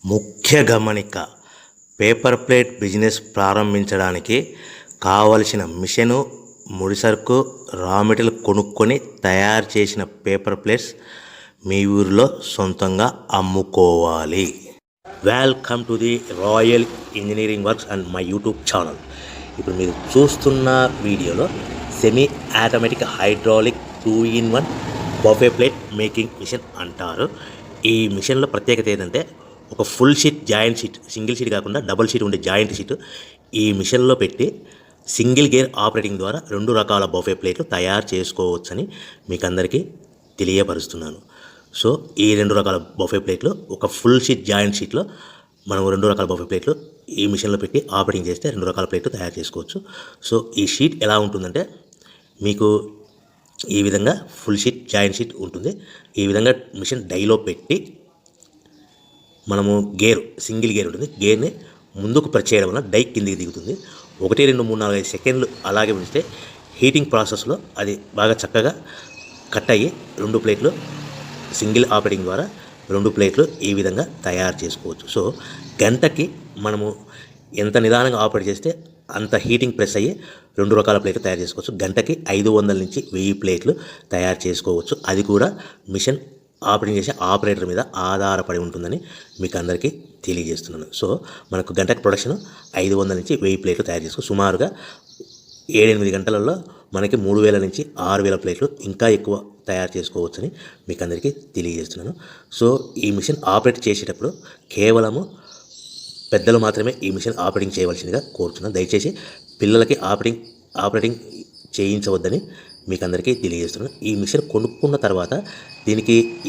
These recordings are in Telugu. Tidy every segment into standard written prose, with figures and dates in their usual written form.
ముఖ్య గమనిక, పేపర్ ప్లేట్ బిజినెస్ ప్రారంభించడానికి కావలసిన మిషను, ముడిసరుకు, రా మెటీరియల్ కొనుక్కొని తయారు చేసిన పేపర్ ప్లేట్స్ మీ ఊరిలో సొంతంగా అమ్ముకోవాలి. Welcome to the royal engineering works and my YouTube channel. ఇప్పుడు మీరు చూస్తున్న వీడియోలో semi automatic hydraulic 2-in-1 buffet plate making machine అంటారు. ఈ మిషన్లో ప్రత్యేకత ఏంటంటే ఒక full sheet joint sheet, single sheet కాకుండా డబుల్ షీట్ ఉండే జాయింట్ షీట్ ఈ మిషన్లో పెట్టి సింగిల్ గేర్ ఆపరేటింగ్ ద్వారా 2 రకాల బఫే ప్లేట్లు తయారు చేసుకోవచ్చని మీకు అందరికీ తెలియపరుస్తున్నాను. సో ఈ 2 రకాల బఫే ప్లేట్లు ఒక ఫుల్ షీట్ జాయింట్ షీట్లో మనం 2 రకాల బఫే ప్లేట్లు ఈ మిషన్లో పెట్టి ఆపరేటింగ్ చేస్తే 2 రకాల ప్లేట్లు తయారు చేసుకోవచ్చు. సో ఈ షీట్ ఎలా ఉంటుందంటే మీకు ఈ విధంగా ఫుల్ షీట్ జాయింట్ షీట్ ఉంటుంది. ఈ విధంగా మిషన్ డైలో పెట్టి మనము సింగిల్ గేర్ ఉంటుంది. గేర్ని ముందుకు ప్రెస్ చేయడం వల్ల డై కిందికి దిగుతుంది. 1, 2, 3, 4, 5 సెకండ్లు అలాగే ఉంచితే హీటింగ్ ప్రాసెస్లో అది బాగా చక్కగా కట్ అయ్యి 2 ప్లేట్లు సింగిల్ ఆపరేటింగ్ ద్వారా 2 ప్లేట్లు ఈ విధంగా తయారు చేసుకోవచ్చు. సో గంటకి మనము ఎంత నిదానంగా ఆపరేట్ చేస్తే అంత హీటింగ్ ప్రెస్ అయ్యి 2 రకాల ప్లేట్లు తయారు చేసుకోవచ్చు. గంటకి 500 నుంచి 1000 ప్లేట్లు తయారు చేసుకోవచ్చు. అది కూడా మిషన్ ఆపరేటింగ్ చేసే ఆపరేటర్ మీద ఆధారపడి ఉంటుందని మీకు అందరికీ తెలియజేస్తున్నాను. సో మనకు గంటకి ప్రొడక్షన్ 500 నుంచి 1000 ప్లేట్లు తయారు చేసుకోవచ్చు. సుమారుగా 7-8 గంటలలో మనకి 3000 నుంచి 6000 ప్లేట్లు ఇంకా ఎక్కువ తయారు చేసుకోవచ్చని మీకు అందరికీ తెలియజేస్తున్నాను. సో ఈ మిషన్ ఆపరేట్ చేసేటప్పుడు కేవలము పెద్దలు మాత్రమే ఈ మిషన్ ఆపరేటింగ్ చేయవలసిందిగా కోరుతున్నాను. దయచేసి పిల్లలకి ఆపరేటింగ్ చేయించవద్దని మీకు అందరికీ తెలియజేస్తున్నాను. ఈ మిషన్ కొనుక్కున్న తర్వాత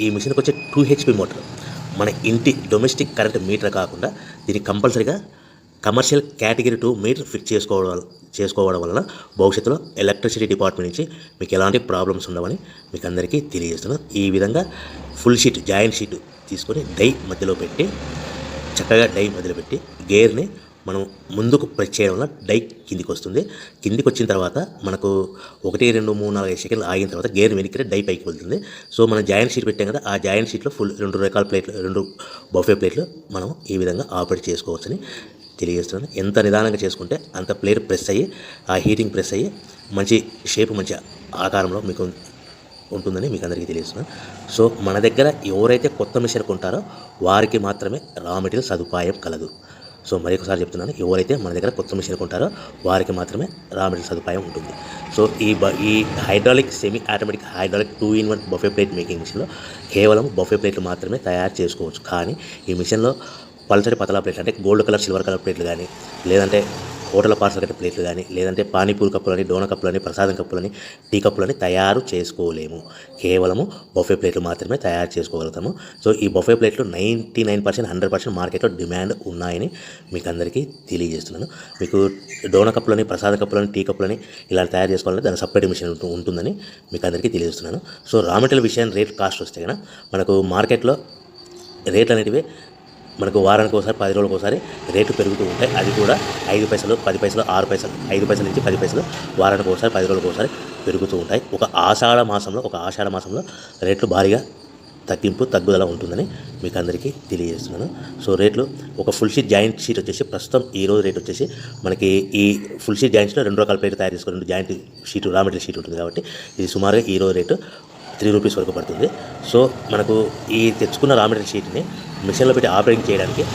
ఈ మిషన్కి వచ్చే 2 HP మోటార్ మన ఇంటి డొమెస్టిక్ కరెంట్ మీటర్ కాకుండా దీనికి కంపల్సరీగా కమర్షియల్ కేటగిరీ 2 మీటర్ ఫిక్స్ చేసుకోవడం వలన భవిష్యత్తులో ఎలక్ట్రిసిటీ డిపార్ట్మెంట్ నుంచి మీకు ఎలాంటి ప్రాబ్లమ్స్ ఉండవని మీకు అందరికీ తెలియజేస్తున్నాను. ఈ విధంగా ఫుల్ షీట్ జాయింట్ షీట్ తీసుకొని చక్కగా డై మధ్యలో పెట్టి గేర్ని మనం ముందుకు ప్రెస్ చేయడం వల్ల డై కిందికి వస్తుంది. కిందికి వచ్చిన తర్వాత మనకు 1, 2, 3, 4, 5 సెకండ్లు ఆగిన తర్వాత గేర్ వెనక్కి డై పైకి వెళ్తుంది. సో మనం జాయింట్ షీట్ పెట్టాం కదా, ఆ జాయింట్ షీట్లో ఫుల్ 2 రకాల ప్లేట్లు 2 బఫే ప్లేట్లు మనం ఈ విధంగా ఆపరేట్ చేసుకోవచ్చని తెలియజేస్తున్నాను. ఎంత నిదానంగా చేసుకుంటే అంత ప్లేట్ ప్రెస్ అయ్యి ఆ హీటింగ్ ప్రెస్ అయ్యి మంచి షేప్ మంచి ఆకారంలో మీకు ఉంటుందని మీకు అందరికీ తెలియజేస్తున్నాను. సో మన దగ్గర ఎవరైతే కొత్త మిషన్ కొంటారో వారికి మాత్రమే రా మెటీరియల్ సదుపాయం కలదు. సో మరొకసారి చెప్తున్నాను, ఎవరైతే మన దగ్గర కొత్త మిషన్ కొంటారో వారికి మాత్రమే రా మెటీరియల్ సదుపాయం ఉంటుంది. సో ఈ hydraulic semi automatic hydraulic 2-in-1 buffet plate making మిషన్లో కేవలం బఫే ప్లేట్లు మాత్రమే తయారు చేసుకోవచ్చు. కానీ ఈ మిషన్లో పల్చటి పతలా ప్లేట్లు అంటే గోల్డ్ కలర్, సిల్వర్ కలర్ ప్లేట్లు కానీ, లేదంటే హోటల్ పార్సల్ కట్టే ప్లేట్లు కానీ, లేదంటే పానీపూరి కప్పులని, డోనా కప్పులని, ప్రసాదం కప్పులని, టీ కప్పులని తయారు చేసుకోలేము. కేవలము బఫే ప్లేట్లు మాత్రమే తయారు చేసుకోగలుగుతాము. సో ఈ బఫే ప్లేట్లు 99%, 100% మార్కెట్లో డిమాండ్ ఉన్నాయని మీకు అందరికీ తెలియజేస్తున్నాను. మీకు డోనా కప్పులని, ప్రసాద కప్పులని, టీ కప్పులని ఇలా తయారు చేసుకోవాలంటే దాని సపరేట్ మిషన్ ఉంటుందని మీకు అందరికీ తెలియజేస్తున్నాను. సో రా మెటీరియల్ విషయాన్ని రేట్ కాస్ట్ వస్తే కనుక మనకు మార్కెట్లో రేట్లు అనేటివి మనకు వారానికి ఒకసారి, 10 రోజులకు ఒకసారి రేట్లు పెరుగుతూ ఉంటాయి. అది కూడా 5 పైసలు, 10 పైసలు, 6 పైసలు, 5 పైసల నుంచి 10 పైసలు వారానికి ఒకసారి, 10 రోజులకు ఒకసారి పెరుగుతూ ఉంటాయి. ఒక ఆషాఢ మాసంలో రేట్లు భారీగా తగ్గుదల ఉంటుందని మీకు అందరికీ తెలియజేస్తున్నాను. సో రేట్లు ఒక ఫుల్ షీట్ జాయింట్ షీట్ వచ్చేసి ప్రస్తుతం ఈరోజు రేట్ వచ్చేసి మనకి ఈ ఫుల్ షీట్ జాయింట్ షీట్లో 2 రకాల ప్లేట్లు తయారు చేసుకుని 2 joint sheet raw material sheet ఉంటుంది కాబట్టి ఇది సుమారుగా ఈరోజు రేటు 3 రూపీస్ వరకు పడుతుంది. సో మనకు ఈ తెచ్చుకున్న రా మెటీరియల్ షీట్ని మిషన్లో పెట్టి ఆపరేటింగ్ చేయడానికి